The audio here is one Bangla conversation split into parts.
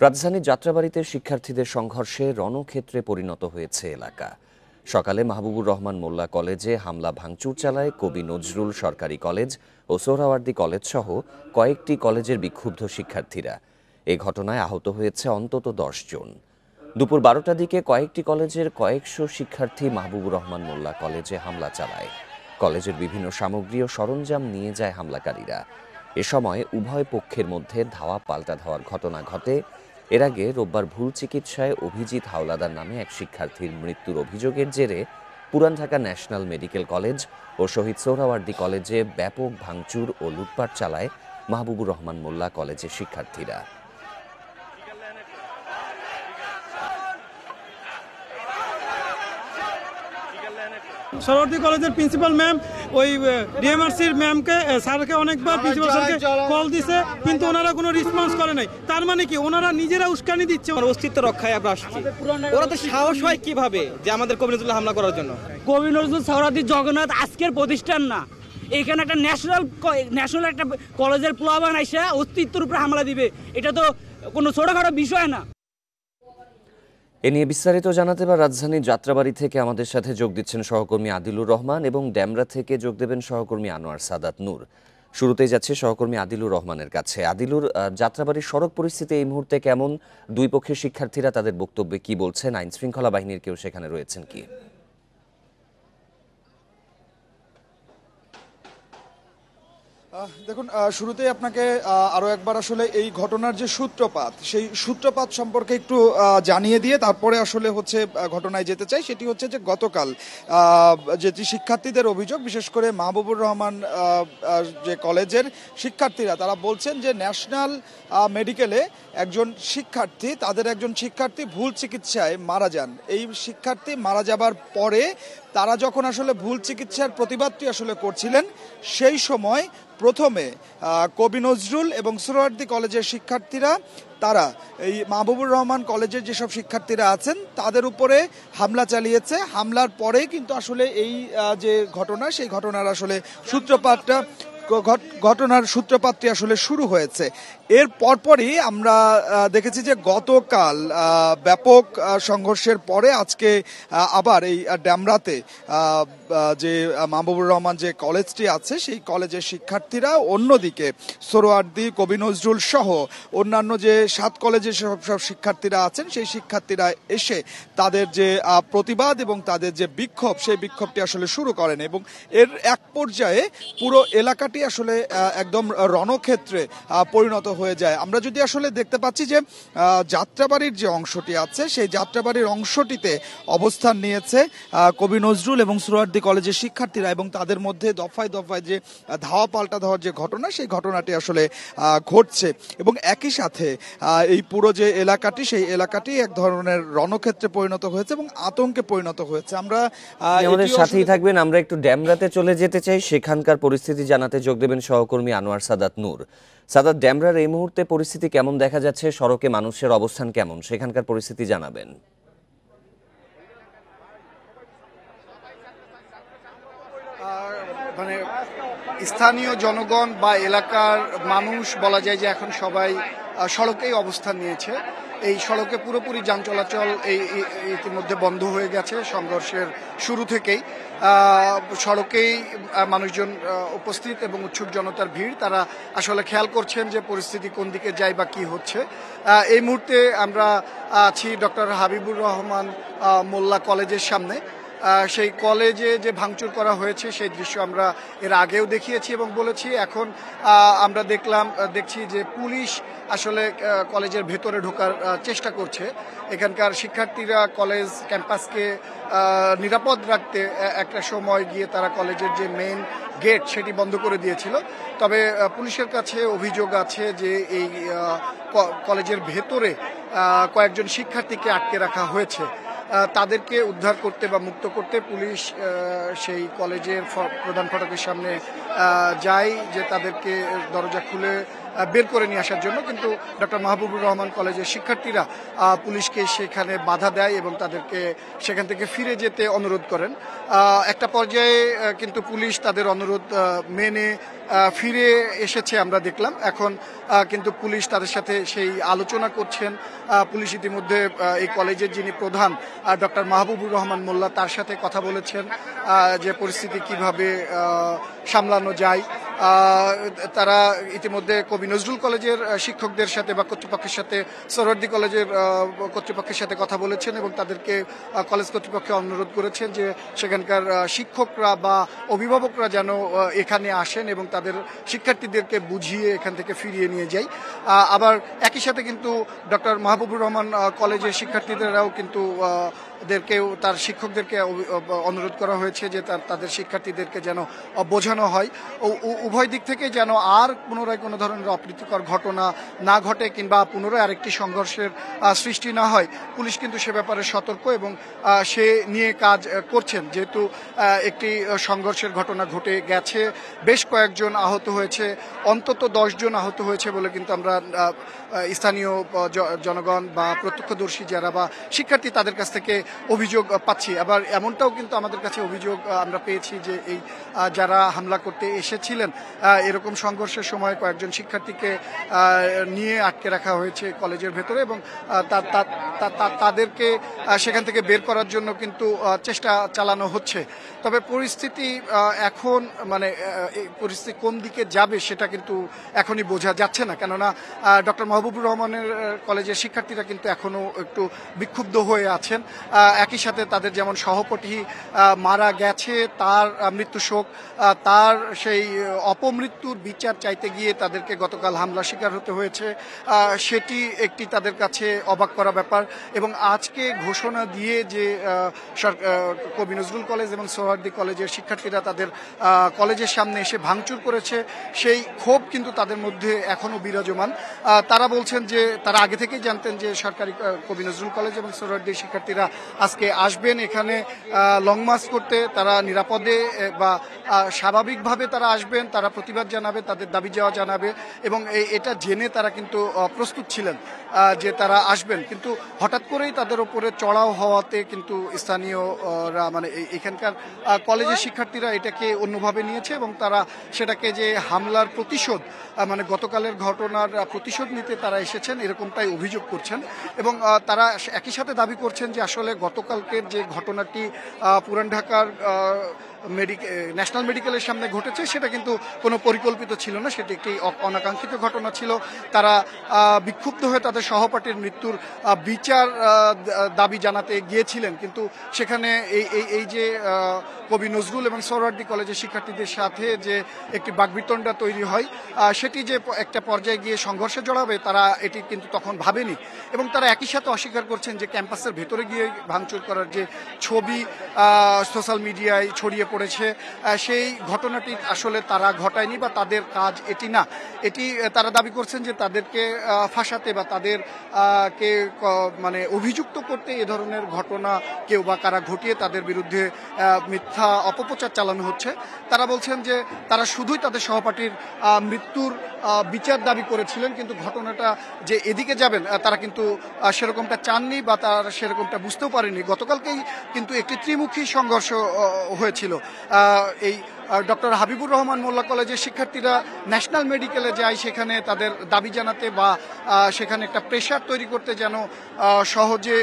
রাজধানীর যাত্রাবাড়ীতে শিক্ষার্থীদের সংঘর্ষে রণক্ষেত্রে পরিণত হয়েছে এলাকা। সকালে মাহবুবুর রহমান মোল্লা কলেজে হামলা ভাঙচুর চালায় কবি নজরুল সরকারি কলেজ ও সোহরাওয়ার্দী কলেজ সহ কয়েকটি কলেজের বিক্ষুব্ধ শিক্ষার্থীরা। এ ঘটনায় আহত হয়েছে অন্তত 10 জন। দুপুর 12টার দিকে কয়েকটি কলেজের কয়েকশো শিক্ষার্থী মাহবুবুর রহমান মোল্লা কলেজে হামলা চালায়। কলেজের বিভিন্ন সামগ্রী ও সরঞ্জাম নিয়ে যায় হামলাকারীরা। এ সময় উভয় পক্ষের মধ্যে ধাওয়া পাল্টা ধাওয়ার ঘটনা ঘটে। এর আগে রোববার ভুল চিকিৎসায় অভিজিৎ হাওলাদার নামে এক শিক্ষার্থীর মৃত্যুর অভিযোগের জেরে পুরান ঢাকা ন্যাশনাল মেডিকেল কলেজ ও শহীদ সোহরাওয়ার্দী কলেজে ব্যাপক ভাঙচুর ও লুটপাট চালায় মাহবুবুর রহমান মোল্লা কলেজের শিক্ষার্থীরা। সোহরাওয়ার্দী কলেজের প্রিন্সিপাল ম্যাম ওই ডিএমআরসির ম্যামকে স্যারকে অনেকবার প্রিন্সিপাল স্যারকে কল দিছে, কিন্তু ওনারা কোনো রেসপন্স করে নাই। তার মানে কি ওনারা নিজেরা উস্কানি দিচ্ছে। অস্তিত্ব রক্ষায় আমরা আসছি। ওরা তো সাহস হয় কিভাবে যে আমাদের কবি নজরুল হামলা করার জন্য? কবি নজরুল সোহরাওয়ার্দী জগন্নাথ আজকের প্রতিষ্ঠান না, এখানে একটা ন্যাশনাল একটা কলেজের প্লাবান আইসা অস্তিত্বের উপরে হামলা দিবে, এটা তো কোনো ছোটখাটো বিষয় না। এ নিয়ে বিস্তারিত জানাতে বা রাজধানীর যাত্রাবাড়ী থেকে আমাদের সাথে যোগ দিচ্ছেন সহকর্মী আদিলুর রহমান এবং ডেমরা থেকে যোগ দেবেন সহকর্মী আনোয়ার সাদাত নূর। শুরুতেই যাচ্ছে সহকর্মী আদিলুর রহমানের কাছে। আদিলুর, যাত্রাবাড়ির সড়ক পরিস্থিতি এই মুহূর্তে কেমন? দুই পক্ষের শিক্ষার্থীরা তাদের বক্তব্যে কি বলছেন? আইন শৃঙ্খলা বাহিনীর কেউ সেখানে রয়েছেন কি? দেখুন, শুরুতেই আপনাকে আরও একবার আসলে এই ঘটনার যে সূত্রপাত, সেই সূত্রপাত সম্পর্কে একটু জানিয়ে দিয়ে তারপরে আসলে হচ্ছে ঘটনায় যেতে চাই। সেটি হচ্ছে যে গতকাল যেটি শিক্ষার্থীদের অভিযোগ, বিশেষ করে মাহবুবুর রহমান যে কলেজের শিক্ষার্থীরা, তারা বলছেন যে ন্যাশনাল মেডিকেলে তাদের একজন শিক্ষার্থী ভুল চিকিৎসায় মারা যান। এই শিক্ষার্থী মারা যাবার পরে তারা যখন আসলে ভুল চিকিৎসার প্রতিবাদটি আসলে করছিলেন, সেই সময় প্রথমে কবি নজরুল এবং সোহরাওয়ার্দী কলেজের শিক্ষার্থীরা তারা এই মাহবুবুর রহমান কলেজের যেসব শিক্ষার্থীরা আছেন তাদের উপরে হামলা চালিয়েছে। হামলার পরেই কিন্তু আসলে এই যে ঘটনা, সেই ঘটনার আসলে সূত্রপাতটি আসলে শুরু হয়েছে। এর পরপরই আমরা দেখেছি যে গতকাল ব্যাপক সংঘর্ষের পরে আজকে আবার এই ডেমরাতে যে মাহবুবুর রহমান যে কলেজটি আছে, সেই কলেজের শিক্ষার্থীরা, অন্যদিকে সোহরাওয়ার্দী, কবি নজরুল সহ অন্যান্য যে 7 কলেজের সব শিক্ষার্থীরা আছেন, সেই শিক্ষার্থীরা এসে তাদের যে প্রতিবাদ এবং তাদের যে বিক্ষোভ, সেই বিক্ষোভটি আসলে শুরু করেন এবং এর এক পর্যায়ে পুরো এলাকাটি আসলে একদম রণক্ষেত্রে পরিণত হয়ে যায়। আমরা যদি আসলে দেখতে পাচ্ছি যে যাত্রাবাড়ির যে অংশটি আছে, সেই যাত্রাবাড়ির অংশটিতে অবস্থান নিয়েছে কবি নজরুল এবং সোহরাওয়ার্দী কলেজের শিক্ষার্থীরা, এবং তাদের মধ্যে দফায় দফায় যে ধাওয়া পাল্টা ধাওয়ার যে ঘটনা, সেই ঘটনাটি আসলে ঘটছে এবং একই সাথে এই পুরো যে এলাকাটি, সেই এলাকাটি এক ধরনের রণক্ষেত্রে পরিণত হয়েছে এবং আতঙ্কে পরিণত হয়েছে। আমরা আমাদের সাথেই থাকবেন। আমরা একটু ডেমরাতে চলে যেতে চাই, সেখানকার পরিস্থিতি জানাতে যোগ দেবেন সহকর্মী আনোয়ার সাদাত নূর। সাদাত, ডেমরার এই মুহূর্তে পরিস্থিতি কেমন দেখা যাচ্ছে? সড়কে মানুষের অবস্থান কেমন? সেখানকার পরিস্থিতি জানাবেন। মানে স্থানীয় জনগণ বা এলাকার মানুষ বলা যায় যে এখন সবাই সড়কেই অবস্থান নিয়েছে। এই সড়কে পুরোপুরি যান চলাচল ইতিমধ্যে বন্ধ হয়ে গেছে সংঘর্ষের শুরু থেকেই। সড়কেই মানুষজন উপস্থিত এবং উৎসুক জনতার ভিড়। তারা আসলে খেয়াল করছেন যে পরিস্থিতি কোন দিকে যায় বা কি হচ্ছে। এই মুহূর্তে আমরা আছি ডক্টর হাবিবুর রহমান মোল্লা কলেজের সামনে। সেই কলেজে যে ভাঙচুর করা হয়েছে সেই দৃশ্য আমরা এর আগেও দেখিয়েছি এবং বলেছি। এখন আমরা দেখছি যে পুলিশ আসলে কলেজের ভেতরে ঢোকার চেষ্টা করছে। এখানকার শিক্ষার্থীরা কলেজ ক্যাম্পাসকে নিরাপদ রাখতে একটা সময় গিয়ে তারা কলেজের যে মেইন গেট সেটি বন্ধ করে দিয়েছিল। তবে পুলিশের কাছে অভিযোগ আছে যে এই কলেজের ভেতরে কয়েকজন শিক্ষার্থীকে আটকে রাখা হয়েছে। তাদেরকে উদ্ধার করতে বা মুক্ত করতে পুলিশ সেই কলেজের প্রধান ফটকের সামনে যায়, যে তাদেরকে দরজা খুলে বের করে নিয়ে আসার জন্য, কিন্তু ডক্টর মাহবুবুর রহমান কলেজের শিক্ষার্থীরা পুলিশকে সেখানে বাধা দেয় এবং তাদেরকে সেখান থেকে ফিরে যেতে অনুরোধ করেন। একটা পর্যায়ে কিন্তু পুলিশ তাদের অনুরোধ মেনে ফিরে এসেছে আমরা দেখলাম। এখন কিন্তু পুলিশ তাদের সাথে সেই আলোচনা করছেন। পুলিশ ইতিমধ্যে এই কলেজের যিনি প্রধান ডক্টর মাহবুবুর রহমান মোল্লা তার সাথে কথা বলেছেন যে পরিস্থিতি কিভাবে সামলানো যায়। তারা ইতিমধ্যে কবি নজরুল কলেজের শিক্ষকদের সাথে বা কর্তৃপক্ষের সাথে সোহরাওয়ার্দী কলেজের কর্তৃপক্ষের সাথে কথা বলেছেন এবং তাদেরকে কলেজ কর্তৃপক্ষকে অনুরোধ করেছেন যে সেখানকার শিক্ষকরা বা অভিভাবকরা যেন এখানে আসেন এবং তাদের শিক্ষার্থীদেরকে বুঝিয়ে এখান থেকে ফিরিয়ে নিয়ে যায়। আবার একই সাথে কিন্তু ডক্টর মাহবুবুর রহমান কলেজের শিক্ষার্থীদেরও কিন্তু তার শিক্ষকদেরকে অনুরোধ করা হয়েছে যে তাদের শিক্ষার্থীদেরকে যেন বোঝানো হয় উভয় দিক থেকে যেন আর পুনরায় কোনো ধরনের অপ্রীতিকর ঘটনা না ঘটে কিংবা পুনরায় আরেকটি সংঘর্ষের সৃষ্টি না হয়। পুলিশ কিন্তু সে ব্যাপারে সতর্ক এবং সে নিয়ে কাজ করছেন। যেহেতু একটি সংঘর্ষের ঘটনা ঘটে গেছে, বেশ কয়েকজন আহত হয়েছে, অন্তত 10 জন আহত হয়েছে বলে কিন্তু আমরা স্থানীয় জনগণ বা প্রত্যক্ষদর্শী যারা বা শিক্ষার্থী তাদের কাছ থেকে অভিযোগ পাচ্ছি। আবার এমনটাও কিন্তু আমাদের কাছে অভিযোগ আমরা পেয়েছি যে এই যারা হামলা করতে এসেছিলেন এরকম সংঘর্ষের সময় কয়েকজন শিক্ষার্থীকে নিয়ে আটকে রাখা হয়েছে কলেজের ভেতরে এবং তাদেরকে সেখান থেকে বের করার জন্য কিন্তু চেষ্টা চালানো হচ্ছে। তবে পরিস্থিতি এখন পরিস্থিতি কোন দিকে যাবে সেটা কিন্তু এখনই বোঝা যাচ্ছে না, কেননা ডক্টর মাহবুবুর রহমানের কলেজের শিক্ষার্থীরা কিন্তু এখনো একটু বিক্ষুব্ধ হয়ে আছেন। একই সাথে তাদের যেমন সহপাঠী মারা গেছে তার মৃত্যু শোক, তার সেই অপমৃত্যুর বিচার চাইতে গিয়ে তাদেরকে গতকাল হামলা শিকার হতে হয়েছে, সেটি একটি তাদের কাছে অবাক করা ব্যাপার। এবং আজকে ঘোষণা দিয়ে যে কবি নজরুল কলেজ এবং সোহরাওয়ার্দী কলেজের শিক্ষার্থীরা তাদের কলেজের সামনে এসে ভাঙচুর করেছে, সেই ক্ষোভ কিন্তু তাদের মধ্যে এখনো বিরাজমান। তারা বলছেন যে তারা আগে থেকেই জানতেন যে সরকারি কবি নজরুল কলেজ এবং সোহরাওয়ার্দী শিক্ষার্থীরা আজকে আসবেন এখানে লং মার্চ করতে। তারা নিরাপদে বা স্বাভাবিকভাবে তারা আসবেন, তারা প্রতিবাদ জানাবে, তাদের দাবি যাওয়া জানাবে এবং এটা জেনে তারা কিন্তু প্রস্তুত ছিলেন যে তারা আসবেন। কিন্তু হঠাৎ করেই তাদের উপরে চড়াও হওয়াতে কিন্তু স্থানীয়রা এখানকার কলেজের শিক্ষার্থীরা এটাকে অন্যভাবে নিয়েছে এবং তারা সেটাকে যে হামলার প্রতিশোধ গতকালের ঘটনার প্রতিশোধ নিতে তারা এসেছেন এরকমটাই অভিযোগ করছেন। এবং তারা একই সাথে দাবি করছেন যে আসলে গতকালকের যে ঘটনাটি পুরান ঢাকার ন্যাশনাল মেডিকেলের সামনে ঘটেছে সেটা কিন্তু কোনো পরিকল্পিত ছিল না, সেটি একটি অনাকাঙ্ক্ষিত ঘটনা ছিল। তারা বিক্ষুব্ধ হয়ে তাদের সহপাঠীর মৃত্যুর বিচার দাবি জানাতে গিয়েছিলেন, কিন্তু সেখানে এই যে কবি নজরুল এবং সোহরাওয়ার্দী কলেজের শিক্ষার্থীদের সাথে যে একটি বাকবিতণ্ডা তৈরি হয় সেটি যে একটা পর্যায়ে গিয়ে সংঘর্ষে জড়াবে তারা এটি কিন্তু তখন ভাবেনি। এবং তারা একই সাথে অস্বীকার করছেন যে ক্যাম্পাসের ভেতরে গিয়ে ভাঙচুর করার যে ছবি সোশ্যাল মিডিয়ায় ছড়িয়ে পড়েছে সেই ঘটনাটি আসলে তারা ঘটায়নি বা তাদের কাজ এটি না। এটি তারা দাবি করছেন যে তাদেরকে ফাঁসাতে বা তাদের কে অভিযুক্ত করতে এ ধরনের ঘটনা কেউ বা কারা ঘটিয়ে তাদের বিরুদ্ধে মিথ্যা অপপ্রচার চালানো হচ্ছে। তারা বলছেন যে তারা শুধুই তাদের সহপাঠীর মৃত্যুর বিচার দাবি করেছিলেন, কিন্তু ঘটনাটা যে এদিকে যাবেন তারা কিন্তু সেরকমটা চাননি বা তারা সেরকমটা বুঝতেও পারেনি। গতকালকেই কিন্তু একটি ত্রিমুখী সংঘর্ষ হয়েছিল। এই ডক্টর হাবিবুর রহমান মোল্লা কলেজের শিক্ষার্থীরা ন্যাশনাল মেডিকেলে যায় সেখানে তাদের দাবি জানাতে বা সেখানে একটা প্রেশার তৈরি করতে যেন সহজে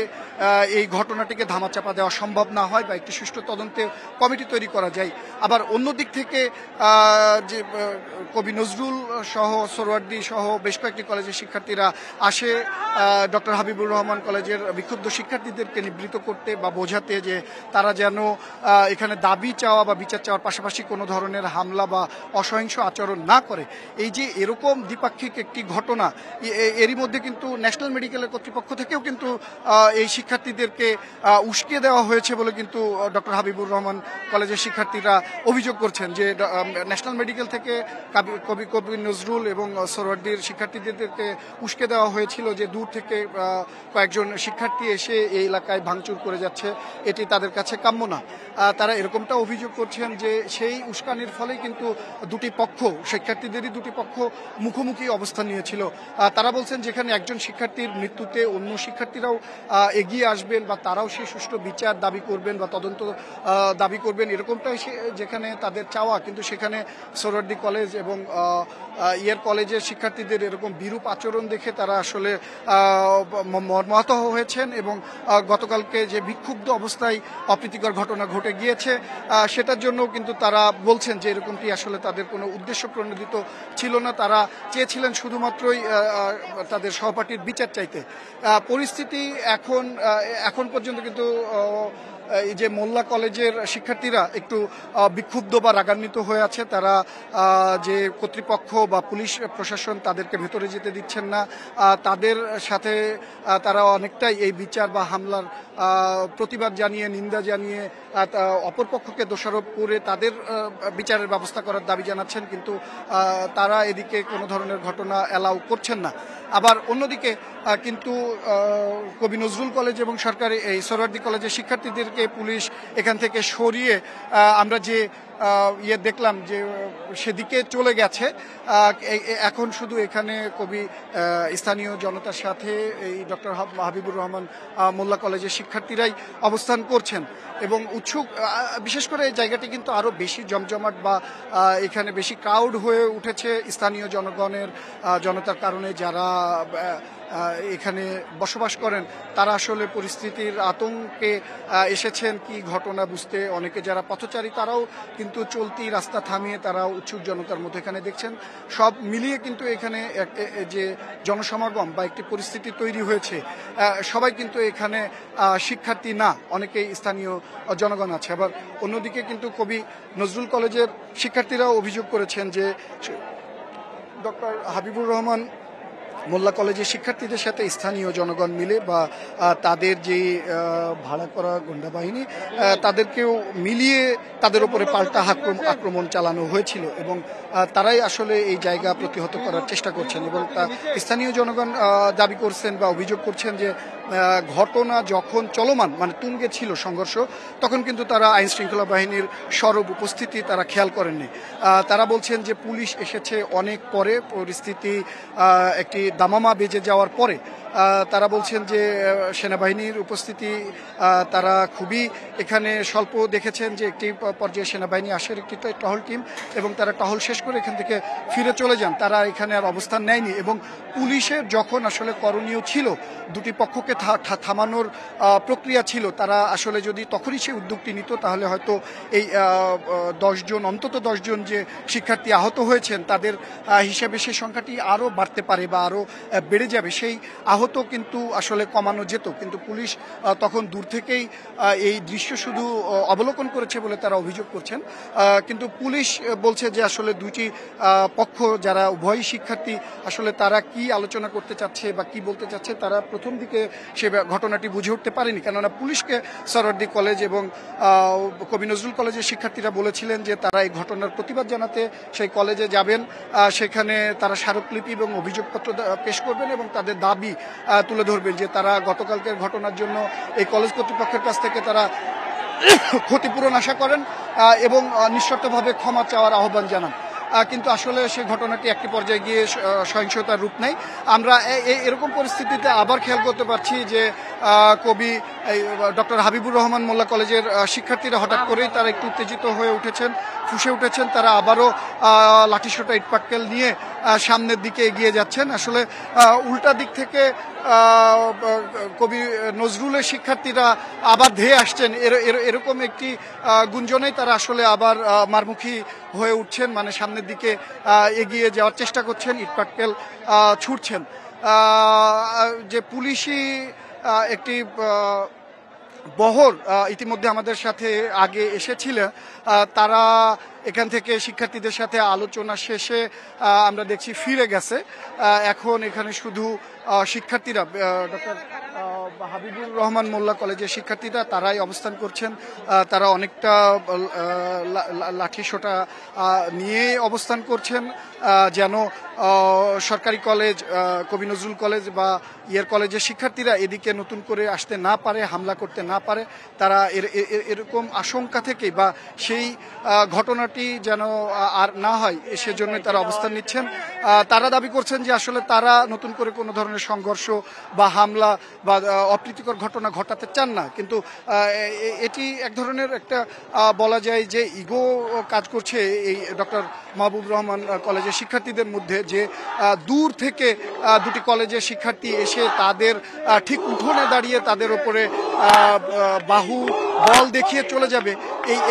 এই ঘটনাটিকে ধামাচাপা দেওয়া সম্ভব না হয় বা একটি সুষ্ঠু তদন্তে কমিটি তৈরি করা যায়। আবার অন্য দিক থেকে যে কবি নজরুল সহ সোহরাওয়ার্দী সহ বেশ কয়েকটি কলেজের শিক্ষার্থীরা আসে ডক্টর হাবিবুর রহমান কলেজের বিক্ষুব্ধ শিক্ষার্থীদেরকে নিবৃত্ত করতে বা বোঝাতে যে তারা যেন এখানে দাবি চাওয়া বা বিচার চাওয়ার পাশাপাশি কোনো ধরনের হামলা বা অসহিংস আচরণ না করে। এই যে এরকম দ্বিপাক্ষিক একটি ঘটনা, এরই মধ্যে কিন্তু ন্যাশনাল মেডিকেলের কর্তৃপক্ষ থেকেও কিন্তু এই শিক্ষার্থীদেরকে উস্কে দেওয়া হয়েছে বলে কিন্তু ডক্টর হাবিবুর রহমান কলেজের শিক্ষার্থীরা অভিযোগ করছেন যে ন্যাশনাল মেডিকেল থেকে কবি নজরুল এবং সোহরাওয়ার্দীর শিক্ষার্থীদেরকে উস্কে দেওয়া হয়েছিল যে দূর থেকে কয়েকজন শিক্ষার্থী এসে এই এলাকায় ভাঙচুর করে যাচ্ছে, এটি তাদের কাছে কাম্য না। তারা এরকমটা অভিযোগ করছেন যে সেই উস্কানির ফলে কিন্তু দুটি পক্ষ, শিক্ষার্থীদেরই দুটি পক্ষ মুখোমুখি অবস্থান নিয়েছিল। তারা বলছেন যেখানে একজন শিক্ষার্থীর মৃত্যুতে অন্য শিক্ষার্থীরাও এগিয়ে আসবেন বা তারাও সেই সুষ্ঠু বিচার দাবি করবেন বা তদন্ত দাবি করবেন, এরকমটাই যেখানে তাদের চাওয়া, কিন্তু সেখানে সোহরাওয়ার্দী কলেজ এবং ইয়ার কলেজের শিক্ষার্থীদের এরকম বিরূপ আচরণ দেখে তারা আসলে মর্মাহত হয়েছেন এবং গতকালকে যে বিক্ষুব্ধ অবস্থায় অপ্রীতিকর ঘটনা ঘটে গিয়েছে সেটার জন্য কিন্তু তারা বলছেন যে এরকমটি আসলে তাদের কোনো উদ্দেশ্য প্রণোদিত ছিল না। তারা চেয়েছিলেন শুধুমাত্রই তাদের সহপাঠীর বিচার চাইতে। পরিস্থিতি এখন পর্যন্ত কিন্তু এই যে মোল্লা কলেজের শিক্ষার্থীরা একটু বিক্ষুব্ধ বা রাগান্বিত হয়ে আছে। তারা যে কর্তৃপক্ষ বা পুলিশ প্রশাসন তাদেরকে ভেতরে যেতে দিচ্ছেন না, তাদের সাথে তারা অনেকটাই এই বিচার বা হামলার প্রতিবাদ জানিয়ে, নিন্দা জানিয়ে অপরপক্ষকে দোষারোপ করে তাদের বিচারের ব্যবস্থা করার দাবি জানাচ্ছেন, কিন্তু তারা এদিকে কোনো ধরনের ঘটনা অ্যালাউ করছেন না। আবার অন্যদিকে কিন্তু কবি নজরুল কলেজ এবং সরকারি এই সোহরাওয়ার্দী কলেজের শিক্ষার্থীদেরকে পুলিশ এখান থেকে সরিয়ে আমরা যে দেখলাম যে সেদিকে চলে গেছে। এখন শুধু এখানে কবি স্থানীয় জনতার সাথে এই ডক্টর হাবিবুর রহমান মোল্লা কলেজের শিক্ষার্থীরাই অবস্থান করছেন এবং উৎসুক, বিশেষ করে এই জায়গাটি কিন্তু আরো বেশি জমজমাট বা এখানে বেশি ক্রাউড হয়ে উঠেছে স্থানীয় জনতার কারণে। যারা এখানে বসবাস করেন তারা আসলে পরিস্থিতির আতঙ্কে এসেছেন কি ঘটনা বুঝতে। অনেকে যারা পথচারী তারাও কিন্তু চলতি রাস্তা থামিয়ে তারা উৎসুক জনতার মধ্যে এখানে দেখছেন। সব মিলিয়ে কিন্তু এখানে যে জনসমাগম বা একটি পরিস্থিতি তৈরি হয়েছে, সবাই কিন্তু এখানে শিক্ষার্থী না, অনেকেই স্থানীয় জনগণ আছে। আবার অন্যদিকে কিন্তু কবি নজরুল কলেজের শিক্ষার্থীরাও অভিযোগ করেছেন যে ডক্টর হাবিবুর রহমান মোল্লা কলেজের শিক্ষার্থীদের সাথে স্থানীয় জনগণ মিলে বা তাদের যে ভাড়া করা গুন্ডা বাহিনী তাদেরকেও মিলিয়ে তাদের উপরে পাল্টা আক্রমণ চালানো হয়েছিল এবং তারাই আসলে এই জায়গা প্রতিহত করার চেষ্টা করছেন। এবং স্থানীয় জনগণ দাবি করছেন বা অভিযোগ করছেন যে ঘটনা যখন চলমান মানে তুঙ্গে ছিল সংঘর্ষ, তখন কিন্তু তারা আইন শৃঙ্খলা বাহিনীর সরব উপস্থিতি তারা খেয়াল করেননি। তারা বলছেন যে পুলিশ এসেছে অনেক পরে, পরিস্থিতি একটি দামামা বেজে যাওয়ার পরে। তারা বলছেন যে সেনাবাহিনীর উপস্থিতি তারা খুবই এখানে স্বল্প দেখেছেন, যে একটি পর্যায়ে সেনাবাহিনী আসে একটি টহল টিম এবং তারা টহল শেষ করে এখান থেকে ফিরে চলে যান। তারা এখানে আর অবস্থান নেয়নি এবং পুলিশের যখন আসলে করণীয় ছিল, দুটি পক্ষকে থামানোর প্রক্রিয়া ছিল, তারা আসলে যদি তখনই সেই উদ্যোগটি নিত তাহলে হয়তো এই 10 জন অন্তত 10 জন যে শিক্ষার্থী আহত হয়েছেন তাদের হিসাবে সেই সংখ্যাটি আরও বাড়তে পারে বা আরও বেড়ে যাবে। সেই আহত কিন্তু আসলে কমানো যেত, কিন্তু পুলিশ তখন দূর থেকেই এই দৃশ্য শুধু অবলোকন করেছে বলে তারা অভিযোগ করছেন। কিন্তু পুলিশ বলছে যে আসলে দুইটি পক্ষ যারা উভয় শিক্ষার্থী আসলে তারা কি আলোচনা করতে চাচ্ছে বা কি বলতে চাচ্ছে তারা প্রথম দিকে সে ঘটনাটি বুঝে উঠতে পারেনি। কেননা পুলিশকে সোহরাওয়ার্দী কলেজ এবং কবি নজরুল কলেজের শিক্ষার্থীরা বলেছিলেন যে তারা এই ঘটনার প্রতিবাদ জানাতে সেই কলেজে যাবেন, সেখানে তারা স্মারকলিপি এবং অভিযোগপত্র পেশ করবেন এবং তাদের দাবি তুলে ধরবেন যে তারা গতকালকের ঘটনার জন্য এই কলেজ কর্তৃপক্ষের কাছ থেকে তারা ক্ষতিপূরণ আশা করেন এবং নিঃশর্তভাবে ক্ষমা চাওয়ার আহ্বান জানান। কিন্তু আসলে সেই ঘটনাটি একটি পর্যায়ে গিয়ে সহিংসতার রূপ নেয়। আমরা এরকম পরিস্থিতিতে আবার খেয়াল করতে পারছি যে কবি ডক্টর হাবিবুর রহমান মোল্লা কলেজের শিক্ষার্থীরা হঠাৎ করেই তারা একটু উত্তেজিত হয়ে উঠেছেন, ফুঁসে উঠেছেন। তারা আবারও লাঠিসোঁটা ইটপাটকেল নিয়ে সামনের দিকে এগিয়ে যাচ্ছেন। আসলে উল্টা দিক থেকে কবি নজরুলের শিক্ষার্থীরা আবার ধেয়ে আসছেন, এরকম একটি গুঞ্জনেই তারা আসলে আবার মারমুখী হয়ে উঠছেন, মানে সামনের দিকে এগিয়ে যাওয়ার চেষ্টা করছেন, ইটপাটকেল ছুটছেন। যে পুলিশি একটি বহর ইতিমধ্যে আমাদের সাথে আগে এসেছিলেন, তারা এখান থেকে শিক্ষার্থীদের সাথে আলোচনা শেষে আমরা দেখছি ফিরে গেছে। এখন এখানে শুধু শিক্ষার্থীরা ডক্টর হাবিবুর রহমান মোল্লা কলেজের শিক্ষার্থীরা তারাই অবস্থান করছেন। তারা অনেকটা লাঠিসোঁটা নিয়ে অবস্থান করছেন, যেন সরকারি কলেজ, কবি নজরুল কলেজ বা কলেজের শিক্ষার্থীরা এদিকে নতুন করে আসতে না পারে, হামলা করতে না পারে। তারা এরকম আশঙ্কা থেকে বা সেই ঘটনাটি যেন আর না হয় সেজন্য তারা অবস্থান নিচ্ছেন। তারা দাবি করছেন যে আসলে তারা নতুন করে কোনো ধরনের সংঘর্ষ বা হামলা বা অপ্রীতিকর ঘটনা ঘটাতে চান না, কিন্তু এটি এক ধরনের একটা বলা যায় যে ইগো কাজ করছে এই ডক্টর মাহবুবুর রহমান কলেজের শিক্ষার্থীদের মধ্যে, যে দূর থেকে দুটি কলেজের শিক্ষার্থী এসে তাদের ঠিক উঠোনে দাঁড়িয়ে তাদের ওপরে বাহু বল দেখিয়ে চলে যাবে,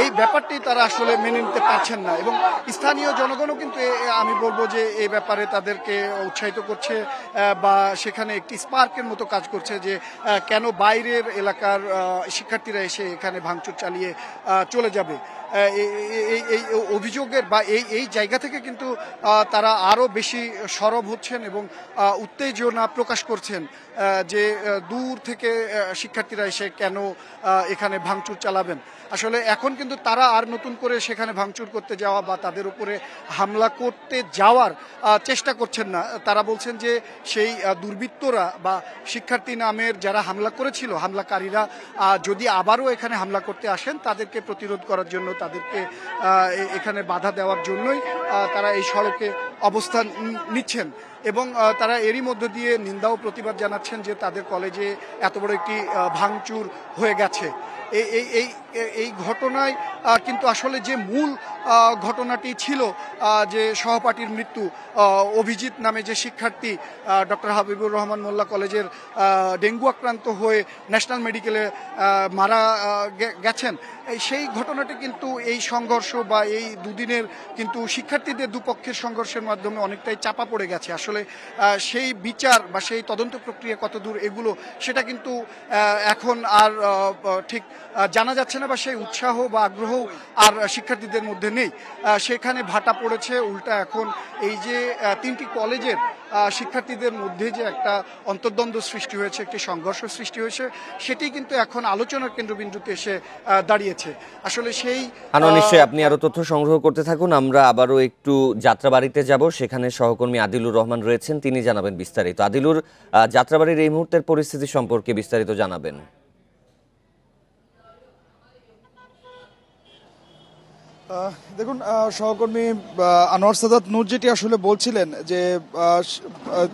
এই ব্যাপারটি তারা আসলে মেনে নিতে পারছেন না। এবং স্থানীয় জনগণও কিন্তু আমি বলবো যে এই ব্যাপারে তাদেরকে উৎসাহিত করছে বা সেখানে একটি স্পার্কের মতো কাজ করছে, যে কেন বাইরের এলাকার শিক্ষার্থীরা এসে এখানে ভাঙচুর চালিয়ে চলে যাবে। এই অভিযোগের বা এই জায়গা থেকে কিন্তু তারা আরও বেশি সরব হচ্ছেন এবং উত্তেজনা প্রকাশ করছেন যে দূর থেকে শিক্ষার্থীরা এসে কেন এখানে ভাঙচুর চালাবেন। আসলে এখন কিন্তু তারা আর নতুন করে সেখানে ভাঙচুর করতে যাওয়া বা তাদের উপরে হামলা করতে যাওয়ার চেষ্টা করছেন না। তারা বলছেন যে সেই দুর্বৃত্তরা বা শিক্ষার্থী নামের যারা হামলা করেছিল, হামলাকারীরা যদি আবারও এখানে হামলা করতে আসেন, তাদেরকে প্রতিরোধ করার জন্য, তাদেরকে এখানে বাধা দেওয়ার জন্যই তারা এই সড়কে অবস্থান নিচ্ছেন। এবং তারা এরই মধ্য দিয়ে নিন্দা ও প্রতিবাদ জানাচ্ছেন যে তাদের কলেজে এত বড় একটি ভাঙচুর হয়ে গেছে। এই ঘটনায় কিন্তু আসলে যে মূল ঘটনাটি ছিল, যে সহপাঠীর মৃত্যু, অভিজিৎ নামে যে শিক্ষার্থী ডক্টর হাবিবুর রহমান মোল্লা কলেজের ডেঙ্গু আক্রান্ত হয়ে ন্যাশনাল মেডিকেলে মারা গেছেন, সেই ঘটনাটি কিন্তু এই সংঘর্ষ বা এই দুদিনের কিন্তু শিক্ষার্থীদের দুপক্ষের সংঘর্ষের মাধ্যমে অনেকটাই চাপা পড়ে গেছে। আসলে সেই বিচার বা সেই তদন্ত প্রক্রিয়া কতদূর এগুলো সেটা কিন্তু এখন আর ঠিক জানা যাচ্ছে না, বা সেই উৎসাহ বা আগ্রহ আর শিক্ষার্থীদের মধ্যে নেই। সেখানে ভাটা পড়েছে উল্টা এখন এই যে তিনটি কলেজের শিক্ষার্থীদের মধ্যে যে একটা অন্তর্দ্বন্দ্ব সৃষ্টি হয়েছে, একটি সংঘর্ষ সৃষ্টি হয়েছে, সেটি কিন্তু এখন আলোচনার কেন্দ্রবিন্দুতে এসে দাঁড়িয়েছে। আসলে সেই নিশ্চয়ই আপনি আরো তথ্য সংগ্রহ করতে থাকুন। আমরা আবারও একটু যাত্রাবাড়িতে যাব, সেখানে সহকর্মী আদিলুর রহমান রয়েছেন, তিনি জানাবেন বিস্তারিত। আদিলুর, যাত্রাবাড়ির এই মুহূর্তের পরিস্থিতি সম্পর্কে বিস্তারিত জানাবেন। দেখুন, সহকর্মী আনোয়ার সাদাত নূর যেটি আসলে বলছিলেন যে